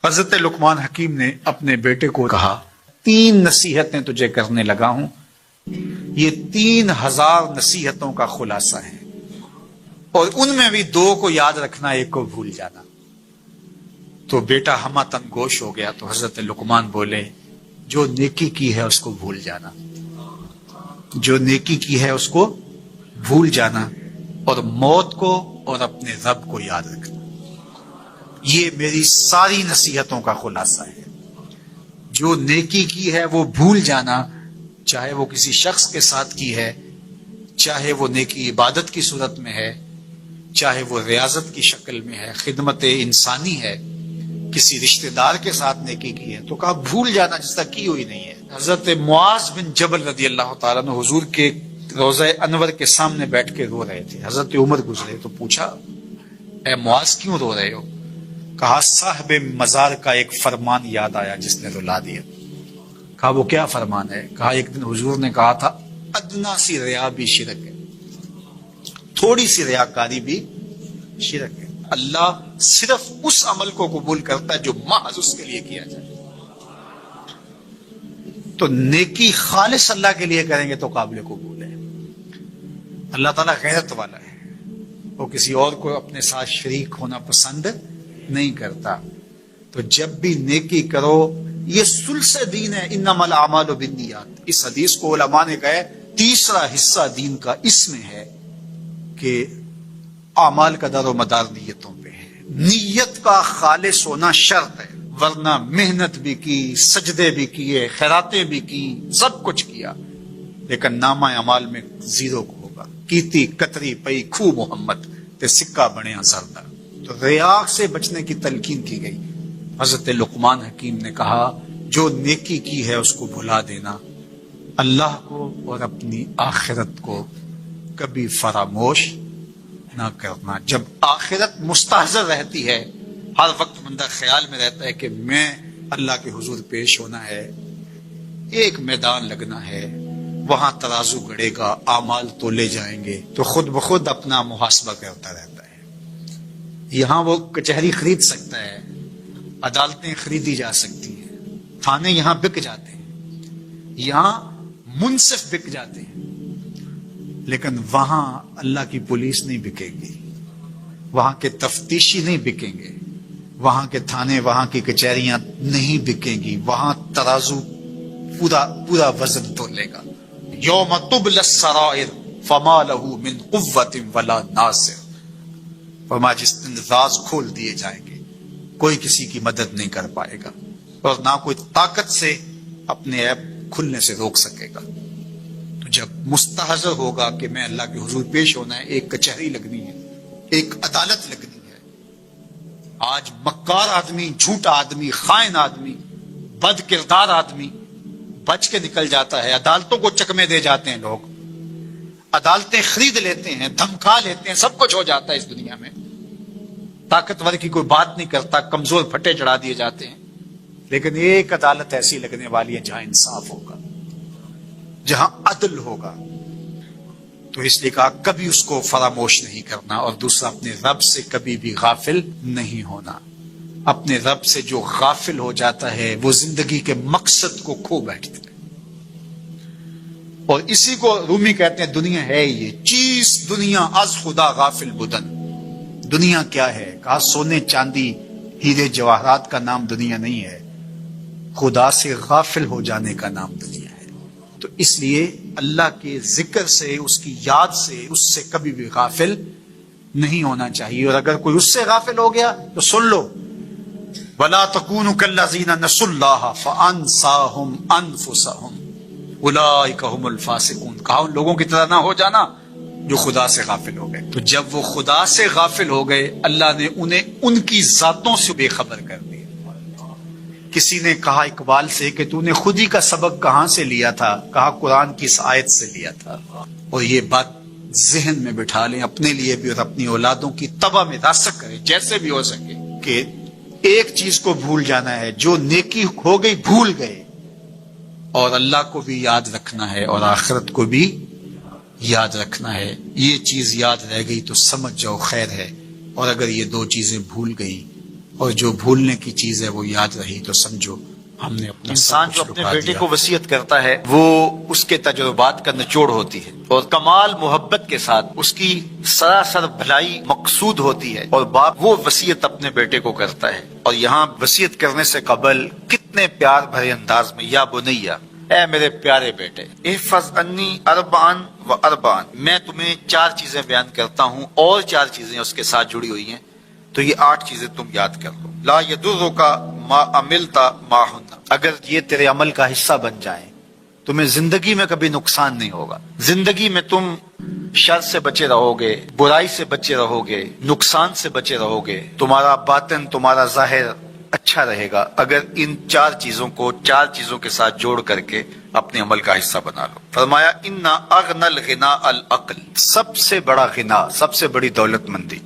حضرت لقمان حکیم نے اپنے بیٹے کو کہا 3 نصیحتیں تجھے کرنے لگا ہوں، یہ 3000 نصیحتوں کا خلاصہ ہے، اور ان میں بھی 2 کو یاد رکھنا، 1 کو بھول جانا۔ تو بیٹا ہمہ گوش ہو گیا، تو حضرت لقمان بولے جو نیکی کی ہے اس کو بھول جانا، جو نیکی کی ہے اس کو بھول جانا، اور موت کو اور اپنے رب کو یاد رکھنا۔ یہ میری ساری نصیحتوں کا خلاصہ ہے۔ جو نیکی کی ہے وہ بھول جانا، چاہے وہ کسی شخص کے ساتھ کی ہے، چاہے وہ نیکی عبادت کی صورت میں ہے، چاہے وہ ریاضت کی شکل میں ہے، خدمت انسانی ہے، کسی رشتہ دار کے ساتھ نیکی کی ہے، تو کہا بھول جانا جس طرح کی ہوئی نہیں ہے۔ حضرت معاذ بن جبل رضی اللہ تعالیٰ عنہ حضور کے روضہ انور کے سامنے بیٹھ کے رو رہے تھے۔ حضرت عمر گزرے تو پوچھا اے معاذ کیوں رو رہے ہو؟ کہا صاحب مزار کا ایک فرمان یاد آیا جس نے رلا دیا۔ کہا وہ کیا فرمان ہے؟ کہا ایک دن حضور نے کہا تھا ادنا سی ریا بھی شرک ہے، تھوڑی سی ریاکاری بھی شرک ہے۔ اللہ صرف اس عمل کو قبول کرتا ہے جو محض اس کے لیے کیا جائے۔ تو نیکی خالص اللہ کے لیے کریں گے تو قابل قبول ہے۔ اللہ تعالیٰ غیرت والا ہے، وہ کسی اور کو اپنے ساتھ شریک ہونا پسند نہیں کرتا۔ تو جب بھی نیکی کرو، یہ ثلث دین ہے، انما الاعمال بالنیات۔ اس حدیث کو علماء نے کہا ہے 3 حصہ دین کا اس میں ہے کہ اعمال کا دار و مدار نیتوں پہ ہے۔ نیت کا خالص ہونا شرط ہے، ورنہ محنت بھی کی، سجدے بھی کیے، خیراتیں بھی کی، سب کچھ کیا، لیکن نامہ اعمال میں 0 کو ہوگا۔ کیتی کتری پئی کھو محمد تے سکہ بنے زردہ۔ تو ریا سے بچنے کی تلقین کی گئی۔ حضرت لقمان حکیم نے کہا جو نیکی کی ہے اس کو بھلا دینا، اللہ کو اور اپنی آخرت کو کبھی فراموش نہ کرنا۔ جب آخرت مستحضر رہتی ہے، ہر وقت بندہ خیال میں رہتا ہے کہ میں اللہ کے حضور پیش ہونا ہے، ایک میدان لگنا ہے، وہاں ترازو گڑے گا، اعمال تولے جائیں گے، تو خود بخود اپنا محاسبہ کرتا رہتا ہے۔ یہاں وہ کچہری خرید سکتا ہے، عدالتیں خریدی جا سکتی ہیں، تھانے یہاں بک جاتے ہیں، یہاں منصف بک جاتے ہیں، لیکن وہاں اللہ کی پولیس نہیں بکے گی، وہاں کے تفتیشی نہیں بکیں گے، وہاں کے تھانے، وہاں کی کچہریاں نہیں بکیں گی، وہاں ترازو پورا وزن تولے گا۔ یوم تبلی السرائر فما له من قوت ولا ناصر۔ فرما جس دن راز کھول دیے جائیں گے، کوئی کسی کی مدد نہیں کر پائے گا، اور نہ کوئی طاقت سے اپنے عیب کھلنے سے روک سکے گا۔ تو جب مستحضر ہوگا کہ میں اللہ کے حضور پیش ہونا ہے، ایک کچہری لگنی ہے، ایک عدالت لگنی ہے۔ آج مکار آدمی، جھوٹا آدمی، خائن آدمی، بد کردار آدمی بچ کے نکل جاتا ہے، عدالتوں کو چکمے دے جاتے ہیں، لوگ عدالتیں خرید لیتے ہیں، دھمکا لیتے ہیں، سب کچھ ہو جاتا ہے اس دنیا میں۔ طاقتور کی کوئی بات نہیں کرتا، کمزور پھٹے چڑھا دیے جاتے ہیں، لیکن ایک عدالت ایسی لگنے والی ہے جہاں انصاف ہوگا، جہاں عدل ہوگا۔ تو اس لیے کہا کبھی اس کو فراموش نہیں کرنا، اور دوسرا اپنے رب سے کبھی بھی غافل نہیں ہونا۔ اپنے رب سے جو غافل ہو جاتا ہے وہ زندگی کے مقصد کو کھو بیٹھتا ہے، اور اسی کو رومی کہتے ہیں دنیا ہے یہ چیز، دنیا از خدا غافل بدن۔ دنیا کیا ہے؟ کہا سونے چاندی ہیرے جواہرات کا نام دنیا نہیں ہے، خدا سے غافل ہو جانے کا نام دنیا ہے۔ تو اس لیے اللہ کے ذکر سے، اس کی یاد سے، اس سے کبھی بھی غافل نہیں ہونا چاہیے۔ اور اگر کوئی اس سے غافل ہو گیا تو سن لو وَلَا تَكُونُوا كَالَّذِينَ نَسُوا اللَّهَ فَأَنسَاهُمْ أَنفُسَهُمْ أُولَٰئِكَ هُمُ الْفَاسِقُونَ۔ کہا ان لوگوں کی طرح نہ ہو جانا جو خدا سے غافل ہو گئے۔ تو جب وہ خدا سے غافل ہو گئے، اللہ نے انہیں ان کی ذاتوں سے بے خبر کر دیا۔ کسی نے کہا اقبال سے کہ تو نے خود ہی کا سبق کہاں سے لیا تھا؟ کہا قرآن کی اس آیت سے لیا تھا۔ اور یہ بات ذہن میں بٹھا لیں، اپنے لیے بھی اور اپنی اولادوں کی تباہ میں راسخ کریں جیسے بھی ہو سکے، کہ ایک چیز کو بھول جانا ہے، جو نیکی ہو گئی بھول گئے، اور اللہ کو بھی یاد رکھنا ہے اور آخرت کو بھی یاد رکھنا ہے۔ یہ چیز یاد رہ گئی تو سمجھ جاؤ خیر ہے، اور اگر یہ 2 چیزیں بھول گئی اور جو بھولنے کی چیز ہے وہ یاد رہی تو سمجھو ہم نے اپنا انسان جو اپنے بیٹے کو وصیت کرتا ہے وہ اس کے تجربات کا نچوڑ ہوتی ہے اور کمال محبت کے ساتھ اس کی سراسر بھلائی مقصود ہوتی ہے، اور باپ وہ وصیت اپنے بیٹے کو کرتا ہے، اور یہاں وصیت کرنے سے قبل کتنے پیار بھرے انداز میں یا بنیا، اے میرے پیارے بیٹے، احفظ انی اربعن و اربعن، میں تمہیں 4 چیزیں بیان کرتا ہوں اور 4 چیزیں اس کے ساتھ جڑی ہوئی ہیں، تو یہ 8 چیزیں تم یاد کر لو۔ لا یضرک ما عملت معہن، اگر یہ تیرے عمل کا حصہ بن جائیں تمہیں زندگی میں کبھی نقصان نہیں ہوگا، زندگی میں تم شر سے بچے رہو گے، برائی سے بچے رہو گے، نقصان سے بچے رہو گے، تمہارا باطن تمہارا ظاہر اچھا رہے گا اگر ان 4 چیزوں کو 4 چیزوں کے ساتھ جوڑ کر کے اپنے عمل کا حصہ بنا لو۔ فرمایا ان اغنى الغنى العقل، سب سے بڑا غنا، سب سے بڑی دولت مندی،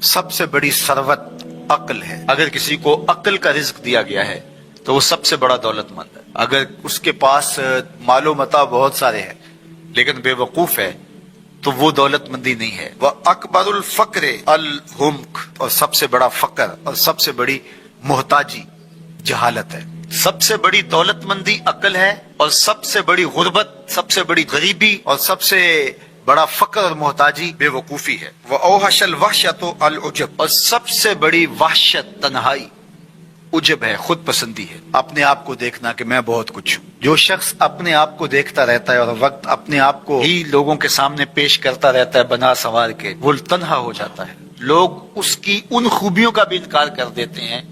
سب سے بڑی ثروت عقل ہے۔ اگر کسی کو عقل کا رزق دیا گیا ہے تو وہ سب سے بڑا دولت مند ہے۔ اگر اس کے پاس مال و متاع بہت سارے ہیں لیکن بے وقوف ہے تو وہ دولت مندی نہیں ہے۔ وَأَكْبَرُ الْفَقْرِ الْحُمْقُ، اور سب سے بڑا فقر اور سب سے بڑی محتاجی جہالت ہے۔ سب سے بڑی دولت مندی عقل ہے، اور سب سے بڑی غربت، سب سے بڑی غریبی اور سب سے بڑا فقر اور محتاجی بے وقوفی ہے۔ وَأَوْحَشَ الْوَحْشَةُ الْعُجْبُ، اور سب سے بڑی وحشت تنہائی عجب ہے، خود پسندی ہے، اپنے آپ کو دیکھنا کہ میں بہت کچھ ہوں۔ جو شخص اپنے آپ کو دیکھتا رہتا ہے اور وقت اپنے آپ کو ہی لوگوں کے سامنے پیش کرتا رہتا ہے بنا سنوار کے، وہ تنہا ہو جاتا ہے۔ لوگ اس کی ان خوبیوں کا بھی انکار کر دیتے ہیں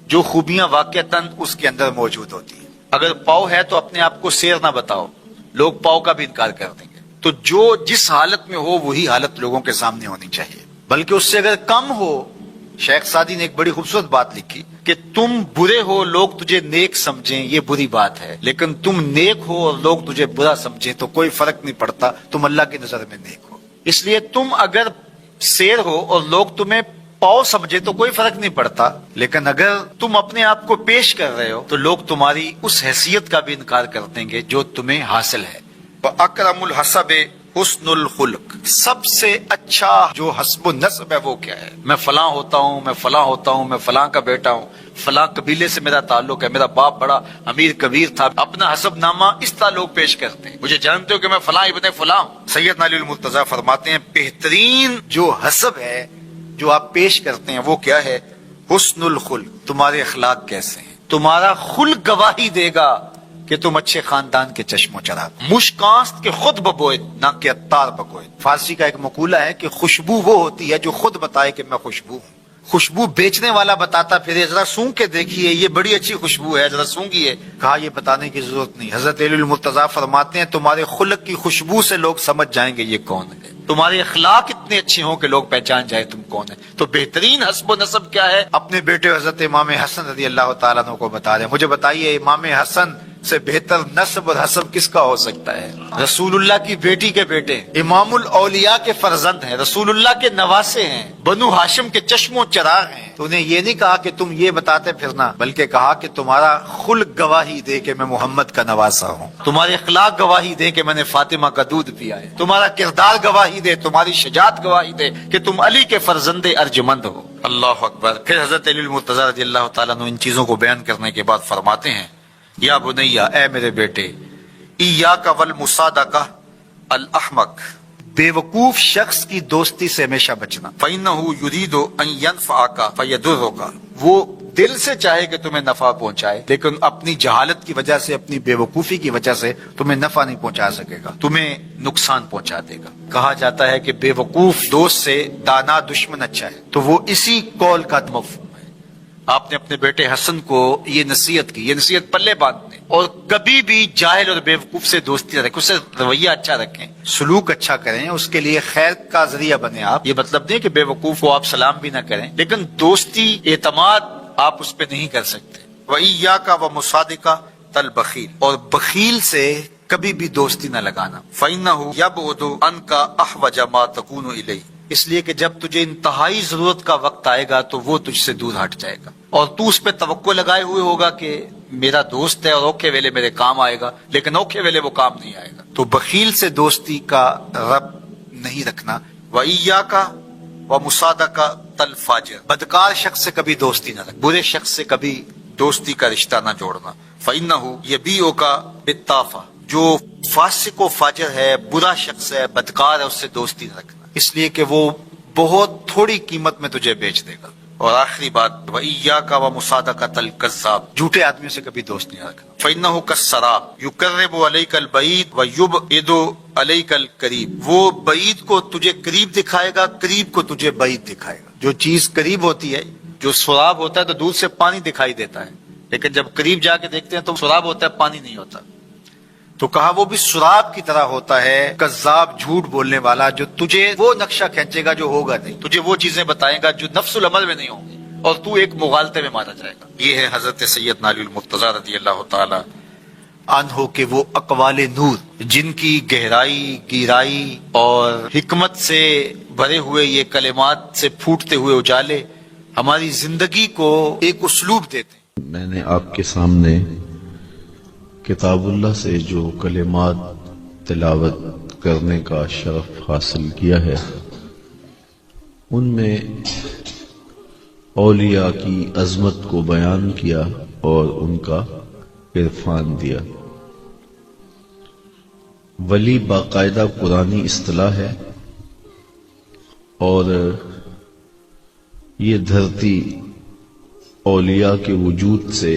جو خوبیاں واقعتاً اس کے اندر موجود ہوتی ہیں۔ اگر پاؤ ہے تو اپنے آپ کو سیر نہ بتاؤ، لوگ پاؤ کا بھی انکار کر دیں گے۔ تو جو جس حالت میں ہو وہی حالت لوگوں کے سامنے ہونی چاہیے، بلکہ اس سے اگر کم ہو۔ شیخ سعدی نے ایک بڑی خوبصورت بات لکھی کہ تم برے ہو لوگ تجھے نیک سمجھیں یہ بری بات ہے، لیکن تم نیک ہو اور لوگ تجھے برا سمجھیں تو کوئی فرق نہیں پڑتا، تم اللہ کی نظر میں نیک ہو۔ اس لیے تم اگر سیر ہو اور لوگ تمہیں پاؤ سمجھے تو کوئی فرق نہیں پڑتا، لیکن اگر تم اپنے آپ کو پیش کر رہے ہو تو لوگ تمہاری اس حیثیت کا بھی انکار کر دیں گے جو تمہیں حاصل ہے۔ وَأَكْرَمُ الْحَسَبِ حسن الخلق، سب سے اچھا جو حسب و نسب ہے وہ کیا ہے؟ میں فلاں ہوتا ہوں، میں فلاں ہوتا ہوں، میں فلاں کا بیٹا ہوں، فلاں قبیلے سے میرا تعلق ہے، میرا باپ بڑا امیر کبیر تھا، اپنا حسب نامہ اس طرح لوگ پیش کرتے ہیں، مجھے جانتے ہو کہ میں فلاں ابن فلاں ہوں۔ سیدنا علی المرتضیٰ فرماتے ہیں بہترین جو حسب ہے جو آپ پیش کرتے ہیں وہ کیا ہے؟ حسن الخلق، تمہارے اخلاق کیسے ہیں، تمہارا خلق گواہی دے گا کہ تم اچھے خاندان کے چشم و چراغ۔ مشکاست کے خود ببوئے نہ کہ عطار بگوئے۔ فارسی کا ایک مقولہ ہے کہ خوشبو وہ ہوتی ہے جو خود بتائے کہ میں خوشبو ہوں۔ خوشبو بیچنے والا بتاتا پھر ذرا سونگ کے دیکھیے یہ بڑی اچھی خوشبو ہے، ذرا سونگیے، کہا یہ بتانے کی ضرورت نہیں۔ حضرت علی المرتضیٰ فرماتے ہیں تمہارے خلق کی خوشبو سے لوگ سمجھ جائیں گے یہ کون ہے، تمہارے اخلاق اتنے اچھے ہوں کہ لوگ پہچان جائے تم کون ہے۔ تو بہترین حسب و نسب کیا ہے؟ اپنے بیٹے حضرت امام حسن رضی اللہ تعالیٰ عنہ کو بتا رہے ہیں، مجھے بتائیے امام حسن سے بہتر نسب اور حسب کس کا ہو سکتا ہے؟ رسول اللہ کی بیٹی کے بیٹے، امام الاولیاء کے فرزند ہیں، رسول اللہ کے نواسے ہیں، بنو ہاشم کے چشم و چراغ ہیں۔ تو انہیں یہ نہیں کہا کہ تم یہ بتاتے پھرنا، بلکہ کہا کہ تمہارا خلق گواہی دے کہ میں محمد کا نواسا ہوں، تمہارے اخلاق گواہی دے کہ میں نے فاطمہ کا دودھ پیا ہے، تمہارا کردار گواہی دے، تمہاری شجاعت گواہی دے کہ تم علی کے فرزند ارجمند ہو۔ اللہ اکبر۔ پھر حضرت علی المرتضیٰ رضی اللہ تعالیٰ عنہ ان چیزوں کو بیان کرنے کے بعد فرماتے ہیں یا بنیا، اے میرے بیٹے، ایاک والمصادقہ الاحمق، بے وقوف شخص کی دوستی سے ہمیشہ بچنا۔ فإنہ یرید ان ینفعک فیضرک، وہ دل سے چاہے کہ تمہیں نفع پہنچائے لیکن اپنی جہالت کی وجہ سے، اپنی بے وقوفی کی وجہ سے تمہیں نفع نہیں پہنچا سکے گا، تمہیں نقصان پہنچا دے گا۔ کہا جاتا ہے کہ بے وقوف دوست سے دانا دشمن اچھا ہے، تو وہ اسی قول کا مفہوم ہے۔ آپ نے اپنے بیٹے حسن کو یہ نصیحت کی، یہ نصیحت پلے باندھنے، اور کبھی بھی جاہل اور بے وقوف سے دوستی رکھیں، اس سے رویہ اچھا رکھیں، سلوک اچھا کریں، اس کے لیے خیر کا ذریعہ بنے آپ۔ یہ مطلب نہیں کہ بے وقوف کو آپ سلام بھی نہ کریں، لیکن دوستی اعتماد آپ اس پہ نہیں کر سکتے۔ وَإِيَّاكَ وَمُصَادِقَةَ الْبَخِيلِ، اور بخیل سے کبھی بھی دوستی نہ لگانا۔ فَإِنَّهُ يَبْعُدُ عَنْكَ أَحْوَجَ مَا تَكُونُ إِلَيْهِ، اس لیے کہ جب تجھے انتہائی ضرورت کا وقت آئے گا تو وہ تجھ سے دور ہٹ جائے گا، اور تو اس پہ توقع لگائے ہوئے ہوگا کہ میرا دوست ہے اور اوکھے ویلے میرے کام آئے گا، لیکن اوکھے ویلے وہ کام نہیں آئے گا۔ تو بخیل سے دوستی کا رب نہیں رکھنا۔ وَإِيَّاكَ وَمُصَادَقَةَ الفاجر، بدکار شخص سے کبھی دوستی نہ رکھ، برے شخص سے کبھی دوستی کا رشتہ نہ جوڑنا۔ فَإِنَّهُ يَبِيعُكَ بِالطَّافَةِ، جو فاسق و فاجر ہے، برا شخص ہے، بدکار ہے، اس سے دوستی نہ رکھنا، اس لیے کہ وہ بہت تھوڑی قیمت میں تجھے بیچ دے گا۔ اور آخری بات، وَإِيَّاكَ وَمُصَادَقَةَ الْكَذَّابِ، جھوٹے آدمیوں سے کبھی دوست نہیں رکھنا۔ فَإِنَّهُ كَالسَّرَابِ يُقَرِّبُ عَلَيْكَ الْبَعِيدَ وَيُبْعِدُ عَلَيْكَ الْقَرِيبَ، وہ بعید کو تجھے قریب دکھائے گا، قریب کو تجھے بعید دکھائے گا۔ جو چیز قریب ہوتی ہے، جو سراب ہوتا ہے تو دور سے پانی دکھائی دیتا ہے، لیکن جب قریب جا کے دیکھتے ہیں تو سراب ہوتا ہے، پانی نہیں ہوتا۔ تو کہا وہ بھی سراب کی طرح ہوتا ہے، کذاب، جھوٹ بولنے والا، جو تجھے وہ نقشہ کھینچے گا جو ہوگا نہیں، تجھے وہ چیزیں بتائے گا جو نفس العمل میں نہیں ہوں گی، اور تو ایک مغالطے میں مارا جائے گا۔ یہ ہے حضرت سیدنا علی المرتضیٰ رضی اللہ تعالی عنہ کے وہ اقوال نور، جن کی گہرائی، گہرائی اور حکمت سے بھرے ہوئے یہ کلمات سے پھوٹتے ہوئے اجالے ہماری زندگی کو ایک اسلوب دیتے ہیں۔ میں نے آپ کے سامنے کتاب اللہ سے جو کلمات تلاوت کرنے کا شرف حاصل کیا ہے، ان میں اولیاء کی عظمت کو بیان کیا اور ان کا عرفان دیا۔ ولی باقاعدہ قرآنی اصطلاح ہے، اور یہ دھرتی اولیاء کے وجود سے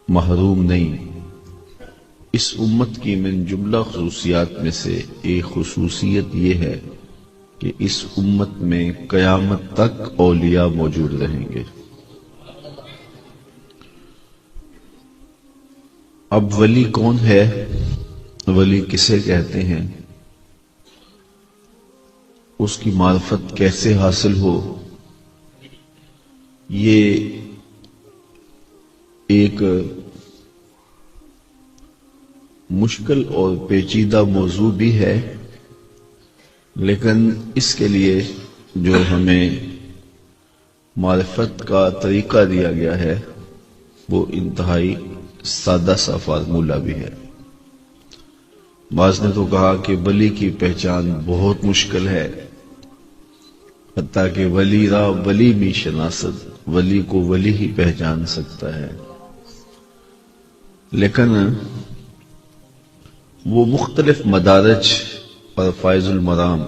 محروم نہیں۔ اس امت کی من جملہ خصوصیات میں سے ایک خصوصیت یہ ہے کہ اس امت میں قیامت تک اولیاء موجود رہیں گے۔ اب ولی کون ہے، ولی کسے کہتے ہیں، اس کی معرفت کیسے حاصل ہو، یہ ایک مشکل اور پیچیدہ موضوع بھی ہے، لیکن اس کے لیے جو ہمیں معرفت کا طریقہ دیا گیا ہے وہ انتہائی سادہ سا فارمولہ بھی ہے۔ بعض نے تو کہا کہ ولی کی پہچان بہت مشکل ہے، حتیٰ کہ ولی را ولی می شناسد، ولی کو ولی ہی پہچان سکتا ہے، لیکن وہ مختلف مدارج پر فائز المرام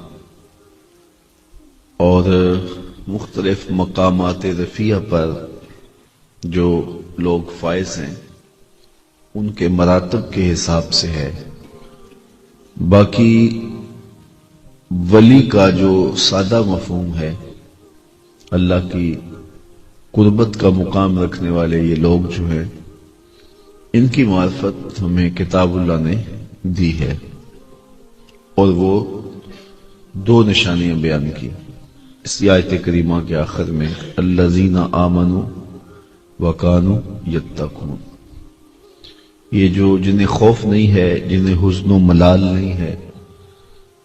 اور مختلف مقامات رفیع پر جو لوگ فائز ہیں ان کے مراتب کے حساب سے ہے۔ باقی ولی کا جو سادہ مفہوم ہے، اللہ کی قربت کا مقام رکھنے والے یہ لوگ جو ہیں، ان کی معرفت ہمیں کتاب اللہ نے دی ہے، اور وہ دو نشانیاں بیان کی اس آیت کریمہ کے آخر میں، الذین آمنوا وکانوا یتقون، یہ جو جنہیں خوف نہیں ہے، جنہیں حزن و ملال نہیں ہے،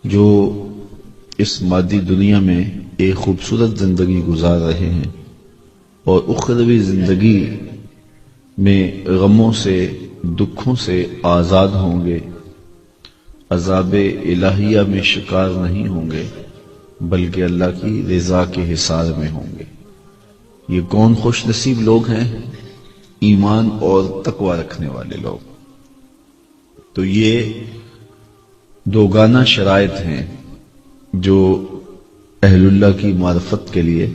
جو اس مادی دنیا میں ایک خوبصورت زندگی گزار رہے ہیں اور اخروی زندگی میں غموں سے، دکھوں سے آزاد ہوں گے، عذاب الہیہ میں شکار نہیں ہوں گے، بلکہ اللہ کی رضا کے حصار میں ہوں گے۔ یہ کون خوش نصیب لوگ ہیں؟ ایمان اور تقوی رکھنے والے لوگ۔ تو یہ دوگانہ شرائط ہیں جو اہل اللہ کی معرفت کے لیے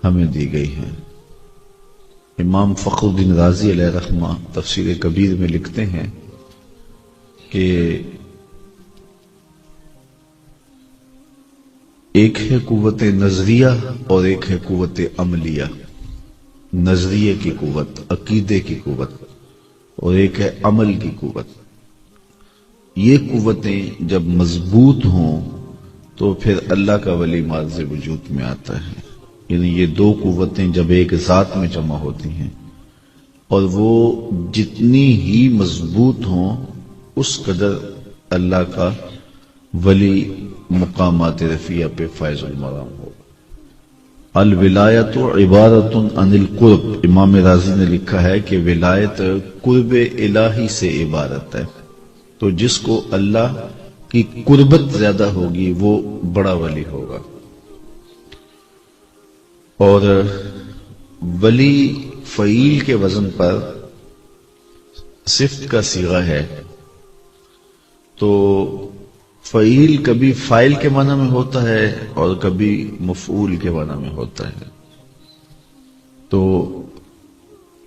ہمیں دی گئی ہیں۔ امام فخر الدین رازی علیہ رحمہ تفسیر کبیر میں لکھتے ہیں کہ ایک ہے قوت نظریہ اور ایک ہے قوت عملیہ، نظریے کی قوت، عقیدے کی قوت، اور ایک ہے عمل کی قوت۔ یہ قوتیں جب مضبوط ہوں تو پھر اللہ کا ولی معرض وجود میں آتا ہے۔ یعنی یہ دو قوتیں جب ایک ذات میں جمع ہوتی ہیں اور وہ جتنی ہی مضبوط ہوں اس قدر اللہ کا ولی مقامات رفیع پہ فائز المرام ہوگا۔ الولایت عبارت عن القرب، امام رازی نے لکھا ہے کہ ولایت قرب الہی سے عبارت ہے، تو جس کو اللہ کی قربت زیادہ ہوگی وہ بڑا ولی ہوگا۔ اور ولی فعیل کے وزن پر صفت کا صیغہ ہے، تو فعیل کبھی فاعل کے معنی میں ہوتا ہے اور کبھی مفعول کے معنی میں ہوتا ہے۔ تو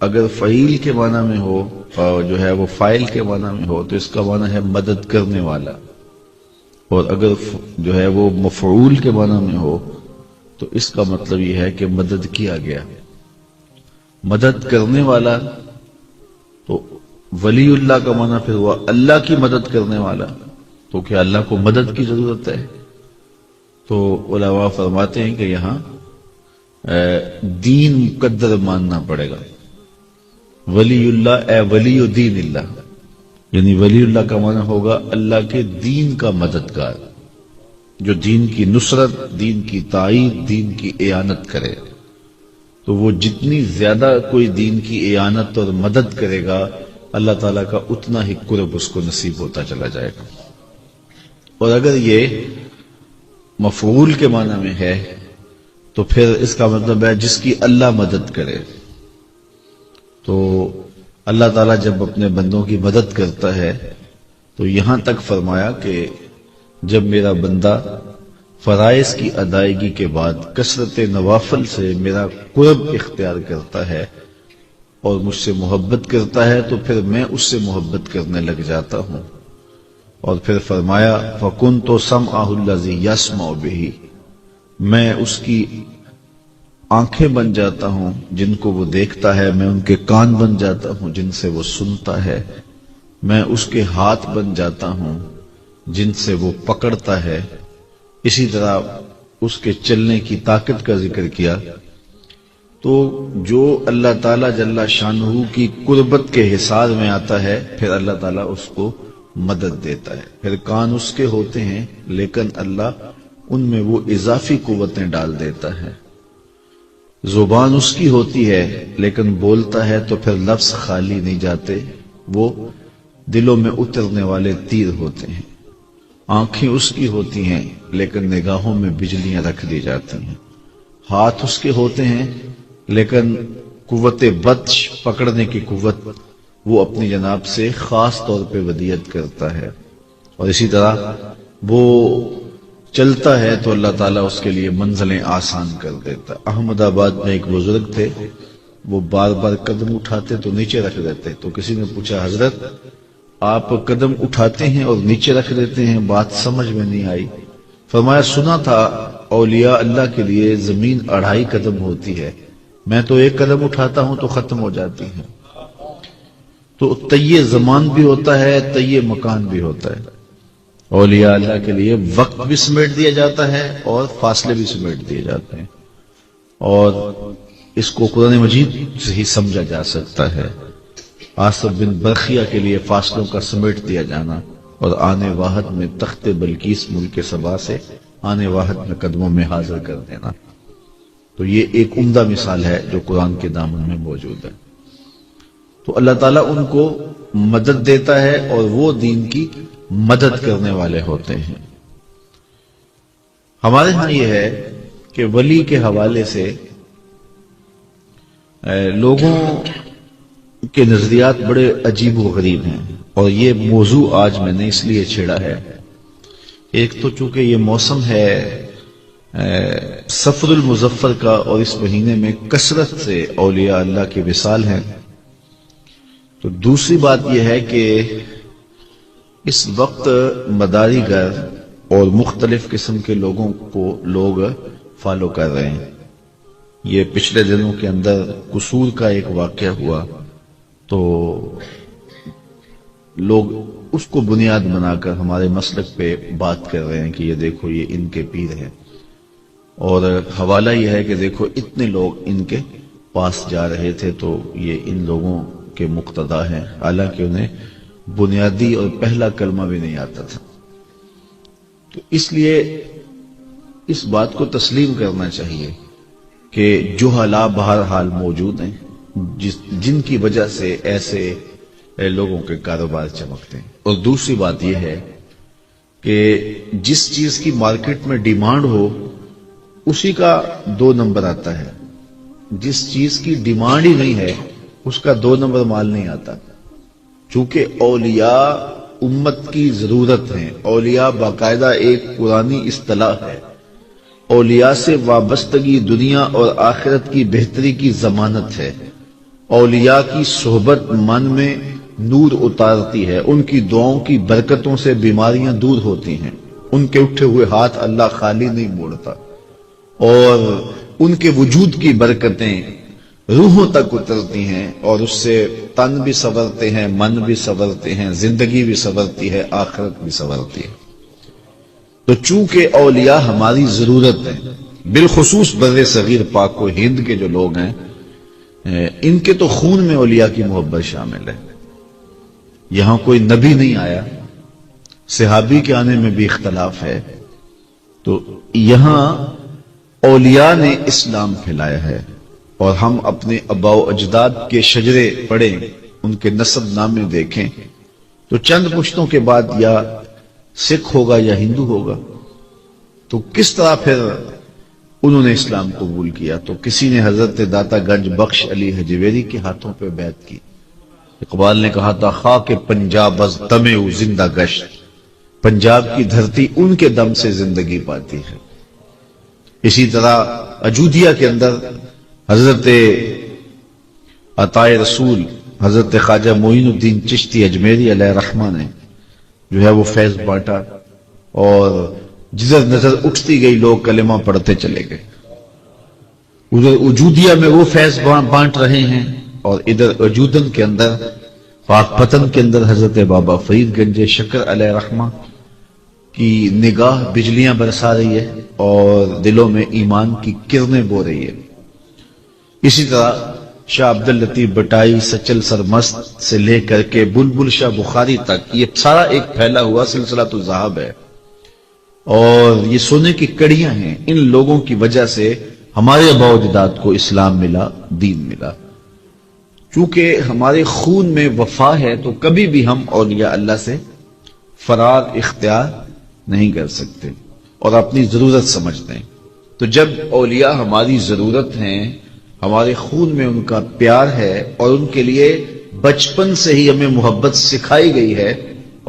اگر فعیل کے معنی میں ہو اور جو ہے وہ فاعل کے معنی میں ہو تو اس کا معنی ہے مدد کرنے والا، اور اگر جو ہے وہ مفعول کے معنی میں ہو تو اس کا مطلب یہ ہے کہ مدد کیا گیا۔ مدد کرنے والا، تو ولی اللہ کا معنی پھر ہوا اللہ کی مدد کرنے والا، تو کیا اللہ کو مدد کی ضرورت ہے؟ تو علماء فرماتے ہیں کہ یہاں دین مقدر ماننا پڑے گا۔ ولی اللہ اے ولی دین اللہ، یعنی ولی اللہ کا معنی ہوگا اللہ کے دین کا مددگار، جو دین کی نصرت، دین کی تائید، دین کی اعانت کرے۔ تو وہ جتنی زیادہ کوئی دین کی اعانت اور مدد کرے گا اللہ تعالیٰ کا اتنا ہی قرب اس کو نصیب ہوتا چلا جائے گا۔ اور اگر یہ مفعول کے معنی میں ہے تو پھر اس کا مطلب ہے جس کی اللہ مدد کرے۔ تو اللہ تعالیٰ جب اپنے بندوں کی مدد کرتا ہے تو یہاں تک فرمایا کہ جب میرا بندہ فرائض کی ادائیگی کے بعد کثرت نوافل سے میرا قرب اختیار کرتا ہے اور مجھ سے محبت کرتا ہے تو پھر میں اس سے محبت کرنے لگ جاتا ہوں۔ اور پھر فرمایا فَكُنْتُ سَمْعَهُ الَّذِي يَسْمَعُ بِهِ، میں اس کی آنکھیں بن جاتا ہوں جن کو وہ دیکھتا ہے، میں ان کے کان بن جاتا ہوں جن سے وہ سنتا ہے، میں اس کے ہاتھ بن جاتا ہوں جن سے وہ پکڑتا ہے۔ اسی طرح اس کے چلنے کی طاقت کا ذکر کیا۔ تو جو اللہ تعالیٰ جل شانہ کی قربت کے حصار میں آتا ہے پھر اللہ تعالیٰ اس کو مدد دیتا ہے۔ پھر کان اس کے ہوتے ہیں لیکن اللہ ان میں وہ اضافی قوتیں ڈال دیتا ہے۔ زبان اس کی ہوتی ہے لیکن بولتا ہے تو پھر لفظ خالی نہیں جاتے، وہ دلوں میں اترنے والے تیر ہوتے ہیں۔ آنکھیں اس کی ہوتی ہیں لیکن نگاہوں میں بجلیاں رکھ دی جاتی ہیں۔ ہاتھ اس کے ہوتے ہیں لیکن قوت بطش، پکڑنے کی قوت، وہ اپنی جناب سے خاص طور پہ ودیعت کرتا ہے۔ اور اسی طرح وہ چلتا ہے تو اللہ تعالیٰ اس کے لیے منزلیں آسان کر دیتا۔ احمد آباد میں ایک بزرگ تھے، وہ بار بار قدم اٹھاتے تو نیچے رکھ دیتے، تو کسی نے پوچھا حضرت آپ قدم اٹھاتے ہیں اور نیچے رکھ دیتے ہیں، بات سمجھ میں نہیں آئی۔ فرمایا سنا تھا اولیاء اللہ کے لیے زمین 2.5 قدم ہوتی ہے، میں تو 1 قدم اٹھاتا ہوں تو ختم ہو جاتی ہے۔ تو طی زمان بھی ہوتا ہے، طی مکان بھی ہوتا ہے۔ اولیاء اللہ کے لیے وقت بھی سمیٹ دیا جاتا ہے اور فاصلے بھی سمیٹ دیے جاتے ہیں، اور اس کو قرآن مجید سے ہی سمجھا جا سکتا ہے۔ آصف بن برخیہ کے لیے فاصلوں کا سمیٹ دیا جانا اور آنے واحد میں تخت بلقیس ملک سبا سے آنے واحد میں قدموں میں حاضر کر دینا، تو یہ ایک عمدہ مثال ہے جو قرآن کے دامن میں موجود ہے۔ تو اللہ تعالیٰ ان کو مدد دیتا ہے اور وہ دین کی مدد کرنے والے ہوتے ہیں۔ ہمارے ہاں یہ ہے کہ ولی کے حوالے سے لوگوں کے نظریات بڑے عجیب و غریب ہیں، اور یہ موضوع آج میں نے اس لیے چھیڑا ہے۔ ایک تو چونکہ یہ موسم ہے سفر المظفر کا اور اس مہینے میں کثرت سے اولیاء اللہ کے وصال ہیں، تو دوسری بات یہ ہے کہ اس وقت مداری گر اور مختلف قسم کے لوگوں کو لوگ فالو کر رہے ہیں۔ یہ پچھلے دنوں کے اندر قصور کا ایک واقعہ ہوا تو لوگ اس کو بنیاد بنا کر ہمارے مسلک پہ بات کر رہے ہیں کہ یہ دیکھو یہ ان کے پیر ہیں، اور حوالہ یہ ہے کہ دیکھو اتنے لوگ ان کے پاس جا رہے تھے تو یہ ان لوگوں کے مقتدا ہیں، حالانکہ انہیں بنیادی اور پہلا کلمہ بھی نہیں آتا تھا۔ تو اس لیے اس بات کو تسلیم کرنا چاہیے کہ جہلا بہرحال موجود ہیں جن کی وجہ سے ایسے لوگوں کے کاروبار چمکتے ہیں۔ اور دوسری بات یہ ہے کہ جس چیز کی مارکیٹ میں ڈیمانڈ ہو اسی کا 2 نمبر آتا ہے۔ جس چیز کی ڈیمانڈ ہی نہیں ہے اس کا 2 نمبر مال نہیں آتا. چونکہ اولیاء امت کی ضرورت ہیں. اولیاء باقاعدہ ایک پرانی اصطلاح ہے. اولیاء سے وابستگی دنیا اور آخرت کی بہتری کی ضمانت ہے. اولیاء کی صحبت من میں نور اتارتی ہے. ان کی دعاؤں کی برکتوں سے بیماریاں دور ہوتی ہیں. ان کے اٹھے ہوئے ہاتھ اللہ خالی نہیں موڑتا، اور ان کے وجود کی برکتیں روحوں تک اترتی ہیں، اور اس سے تن بھی سنورتے ہیں، من بھی سنورتے ہیں، زندگی بھی سنورتی ہے، آخرت بھی سنورتی ہے. تو چونکہ اولیاء ہماری ضرورت ہے، بالخصوص بر صغیر پاک و ہند کے جو لوگ ہیں ان کے تو خون میں اولیاء کی محبت شامل ہے. یہاں کوئی نبی نہیں آیا، صحابی کے آنے میں بھی اختلاف ہے، تو یہاں اولیاء نے اسلام پھیلایا ہے. اور ہم اپنے آباء و اجداد کے شجرے پڑھیں، ان کے نسب نامے دیکھیں، تو چند پشتوں کے بعد یا سکھ ہوگا یا ہندو ہوگا. تو کس طرح پھر انہوں نے اسلام قبول کیا؟ تو کسی نے حضرت داتا گنج بخش علی حجویری کے ہاتھوں پہ بیعت کی. اقبال نے کہا تھا خاک پنجاب از دمے زندہ گشت، پنجاب کی دھرتی ان کے دم سے زندگی پاتی ہے. اسی طرح اجودیہ کے اندر حضرت عطائے رسول حضرت خواجہ معین الدین چشتی اجمیری علیہ رحمہ نے جو ہے وہ فیض بانٹا، اور جدھر نظر اٹھتی گئی لوگ کلمہ پڑھتے چلے گئے. ادھر وجودیہ میں وہ فیض بانٹ رہے ہیں، اور ادھر وجودن کے اندر پاک پتن کے اندر حضرت بابا فرید گنج شکر علیہ رحمہ کی نگاہ بجلیاں برسا رہی ہے اور دلوں میں ایمان کی کرنیں بو رہی ہے. اسی طرح شاہ عبد اللطیف بٹائی سچل سرمست سے لے کر کے بلبل شاہ بخاری تک یہ سارا ایک پھیلا ہوا سلسلہ تو ذہب ہے، اور یہ سونے کی کڑیاں ہیں. ان لوگوں کی وجہ سے ہمارے آباء و اجداد کو اسلام ملا، دین ملا. چونکہ ہمارے خون میں وفا ہے تو کبھی بھی ہم اولیاء اللہ سے فرار اختیار نہیں کر سکتے اور اپنی ضرورت سمجھتے ہیں. تو جب اولیاء ہماری ضرورت ہیں، ہمارے خون میں ان کا پیار ہے، اور ان کے لیے بچپن سے ہی ہمیں محبت سکھائی گئی ہے،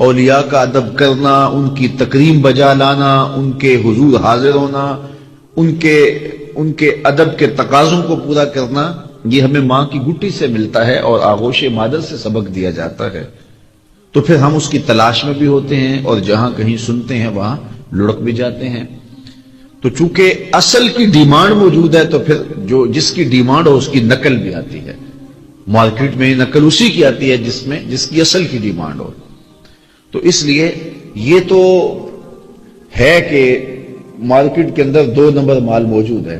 اولیاء کا ادب کرنا، ان کی تکریم بجا لانا، ان کے حضور حاضر ہونا، ان کے ادب کے تقاضوں کو پورا کرنا، یہ ہمیں ماں کی گٹی سے ملتا ہے اور آغوش مادر سے سبق دیا جاتا ہے. تو پھر ہم اس کی تلاش میں بھی ہوتے ہیں، اور جہاں کہیں سنتے ہیں وہاں لڑک بھی جاتے ہیں. تو چونکہ اصل کی ڈیمانڈ موجود ہے، تو پھر جس کی ڈیمانڈ ہو اس کی نقل بھی آتی ہے. مارکیٹ میں نقل اسی کی آتی ہے جس کی اصل کی ڈیمانڈ ہو. تو اس لیے یہ تو ہے کہ مارکیٹ کے اندر 2 نمبر مال موجود ہے،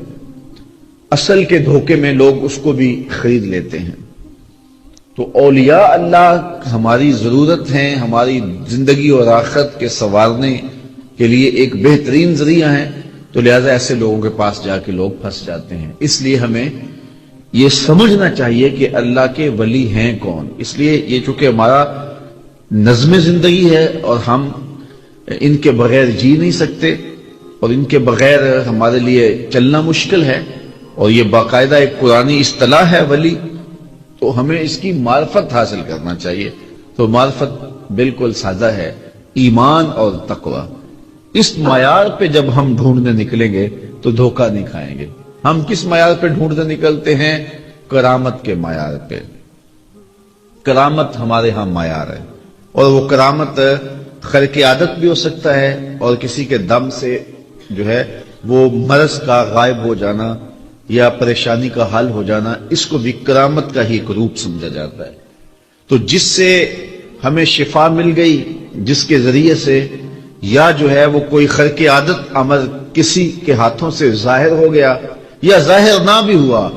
اصل کے دھوکے میں لوگ اس کو بھی خرید لیتے ہیں. تو اولیاء اللہ ہماری ضرورت ہیں، ہماری زندگی اور آخرت کے سنوارنے کے لیے ایک بہترین ذریعہ ہیں. تو لہذا ایسے لوگوں کے پاس جا کے لوگ پھنس جاتے ہیں. اس لیے ہمیں یہ سمجھنا چاہیے کہ اللہ کے ولی ہیں کون. اس لیے یہ چونکہ ہمارا نظم زندگی ہے اور ہم ان کے بغیر جی نہیں سکتے، اور ان کے بغیر ہمارے لیے چلنا مشکل ہے، اور یہ باقاعدہ ایک قرآنی اصطلاح ہے ولی. تو ہمیں اس کی معرفت حاصل کرنا چاہیے. تو معرفت بالکل سادہ ہے، ایمان اور تقوی. اس معیار پہ جب ہم ڈھونڈنے نکلیں گے تو دھوکہ نہیں کھائیں گے. ہم کس معیار پہ ڈھونڈنے نکلتے ہیں؟ کرامت کے معیار پہ. کرامت ہمارے ہاں معیار ہے، اور وہ کرامت خرق عادت بھی ہو سکتا ہے، اور کسی کے دم سے جو ہے وہ مرض کا غائب ہو جانا یا پریشانی کا حل ہو جانا، اس کو بھی کرامت کا ہی ایک روپ سمجھا جاتا ہے. تو جس سے ہمیں شفا مل گئی، جس کے ذریعے سے یا جو ہے وہ کوئی خرق عادت عمل کسی کے ہاتھوں سے ظاہر ہو گیا، یا ظاہر نہ بھی ہوا،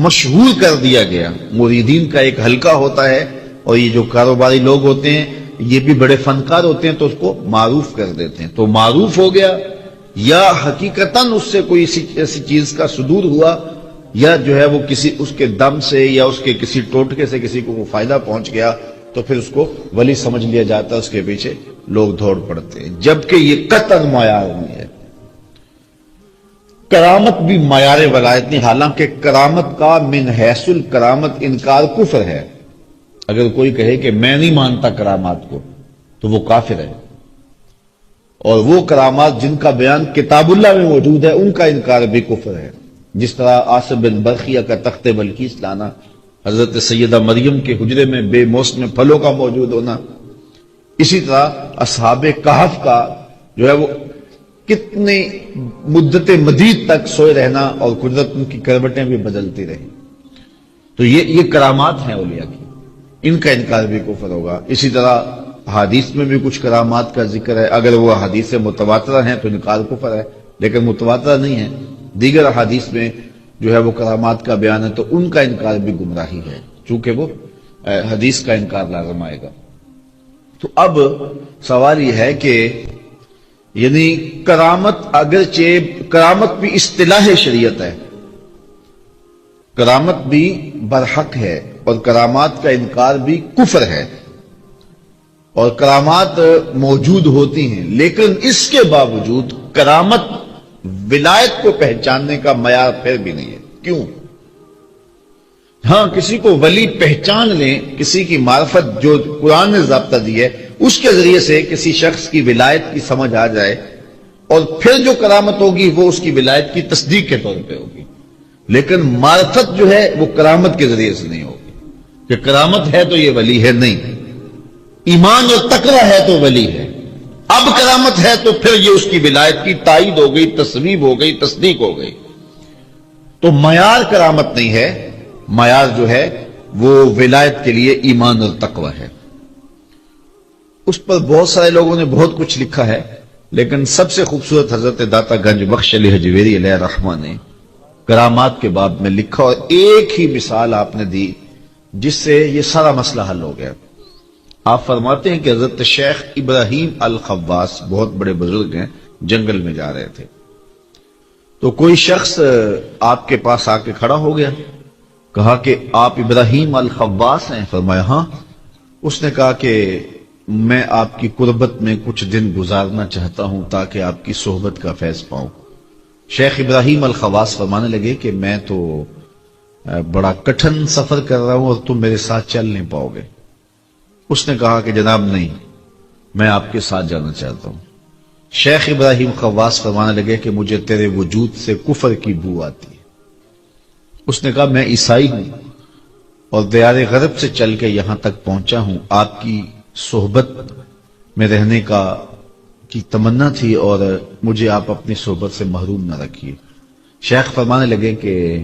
مشہور کر دیا گیا. مریدین کا ایک حلقہ ہوتا ہے، اور یہ جو کاروباری لوگ ہوتے ہیں یہ بھی بڑے فنکار ہوتے ہیں، تو اس کو معروف کر دیتے ہیں. تو معروف ہو گیا، یا حقیقتاً اس سے کوئی ایسی چیز کا صدور ہوا، یا جو ہے وہ کسی اس کے دم سے یا اس کے کسی ٹوٹکے سے کسی کو فائدہ پہنچ گیا، تو پھر اس کو ولی سمجھ لیا جاتا ہے، اس کے پیچھے لوگ دوڑ پڑتے ہیں. جبکہ یہ قطعاً معیار نہیں ہے. کرامت بھی معیار ولایت نہیں، حالانکہ کرامت کا من حیث الکرامت انکار کفر ہے۔ اگر کوئی کہے کہ میں نہیں مانتا کرامات کو تو وہ کافر ہے، اور وہ کرامات جن کا بیان کتاب اللہ میں موجود ہے ان کا انکار بھی کفر ہے۔ جس طرح آصف بن برخیہ کا تخت بلقیس لانا، حضرت سیدہ مریم کے حجرے میں بے موسم پھلوں کا موجود ہونا، اسی طرح اصحاب کہف کا جو ہے وہ کتنی مدت مدید تک سوئے رہنا اور قدرت ان کی کروٹیں بھی بدلتی رہی، تو یہ کرامات ہیں اولیاء کی، ان کا انکار بھی کفر ہوگا۔ اسی طرح حدیث میں بھی کچھ کرامات کا ذکر ہے، اگر وہ حدیث متواترہ ہیں تو انکار کفر ہے، لیکن متواترہ نہیں ہے، دیگر حدیث میں جو ہے وہ کرامات کا بیان ہے تو ان کا انکار بھی گمراہی ہے، چونکہ وہ حدیث کا انکار لازم آئے گا۔ تو اب سوال یہ ہے کہ یعنی کرامت، اگرچہ کرامت بھی اصطلاح شریعت ہے، کرامت بھی برحق ہے، اور کرامات کا انکار بھی کفر ہے، اور کرامات موجود ہوتی ہیں، لیکن اس کے باوجود کرامت ولایت کو پہچاننے کا معیار پھر بھی نہیں ہے۔ کیوں؟ ہاں، کسی کو ولی پہچان لیں، کسی کی معرفت جو قرآن نے ضابطہ دی ہے اس کے ذریعے سے کسی شخص کی ولایت کی سمجھ آ جائے، اور پھر جو کرامت ہوگی وہ اس کی ولایت کی تصدیق کے طور پہ ہوگی، لیکن معرفت جو ہے وہ کرامت کے ذریعے سے نہیں ہوگی کہ کرامت ہے تو یہ ولی ہے، نہیں، ایمان اور تقوی ہے تو ولی ہے، اب کرامت ہے تو پھر یہ اس کی ولایت کی تائید ہو گئی، تصویب ہو گئی، تصدیق ہو گئی۔ تو معیار کرامت نہیں ہے، معیار جو ہے وہ ولایت کے لیے ایمان اور تقوی ہے۔ اس پر بہت سارے لوگوں نے بہت کچھ لکھا ہے، لیکن سب سے خوبصورت حضرت داتا گنج بخش علی حجویری علیہ الرحمہ نے کرامات کے باب میں لکھا، اور ایک ہی مثال آپ نے دی جس سے یہ سارا مسئلہ حل ہو گیا۔ آپ فرماتے ہیں کہ حضرت شیخ ابراہیم الخواص بہت بڑے بزرگ ہیں، جنگل میں جا رہے تھے، تو کوئی شخص آپ کے پاس آ کے کھڑا ہو گیا، کہا کہ آپ ابراہیم الخواص ہیں؟ فرمایا ہاں۔ اس نے کہا کہ میں آپ کی قربت میں کچھ دن گزارنا چاہتا ہوں تاکہ آپ کی صحبت کا فیض پاؤں۔ شیخ ابراہیم الخواص فرمانے لگے کہ میں تو بڑا کٹھن سفر کر رہا ہوں اور تم میرے ساتھ چل نہیں پاؤ گے۔ اس نے کہا کہ جناب نہیں، میں آپ کے ساتھ جانا چاہتا ہوں۔ شیخ ابراہیم خواص فرمانے لگے کہ مجھے تیرے وجود سے کفر کی بو آتی ہے۔ اس نے کہا میں عیسائی ہوں اور دیار غرب سے چل کے یہاں تک پہنچا ہوں، آپ کی صحبت میں رہنے کی تمنا تھی اور مجھے آپ اپنی صحبت سے محروم نہ رکھیے۔ شیخ فرمانے لگے کہ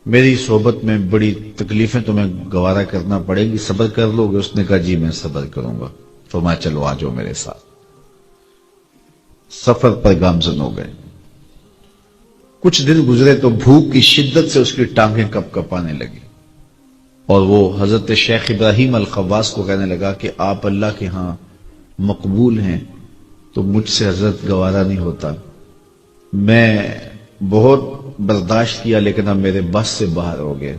میری صحبت میں بڑی تکلیفیں تمہیں گوارا کرنا پڑے گی، صبر کر لو گے؟ اس نے کہا جی میں صبر کروں گا۔ فرمایا چلو آ جاؤ میرے ساتھ۔ سفر پر گامزن ہو گئے، کچھ دن گزرے تو بھوک کی شدت سے اس کی ٹانگیں کپ کپانے لگی، اور وہ حضرت شیخ ابراہیم الخواص کو کہنے لگا کہ آپ اللہ کے ہاں مقبول ہیں تو مجھ سے حضرت گوارا نہیں ہوتا، میں بہت برداشت کیا لیکن اب میرے بس سے باہر ہو گئے،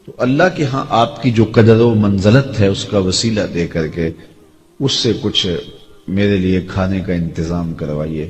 تو اللہ کے ہاں آپ کی جو قدر و منزلت ہے اس کا وسیلہ دے کر کے اس سے کچھ میرے لیے کھانے کا انتظام کروائیے۔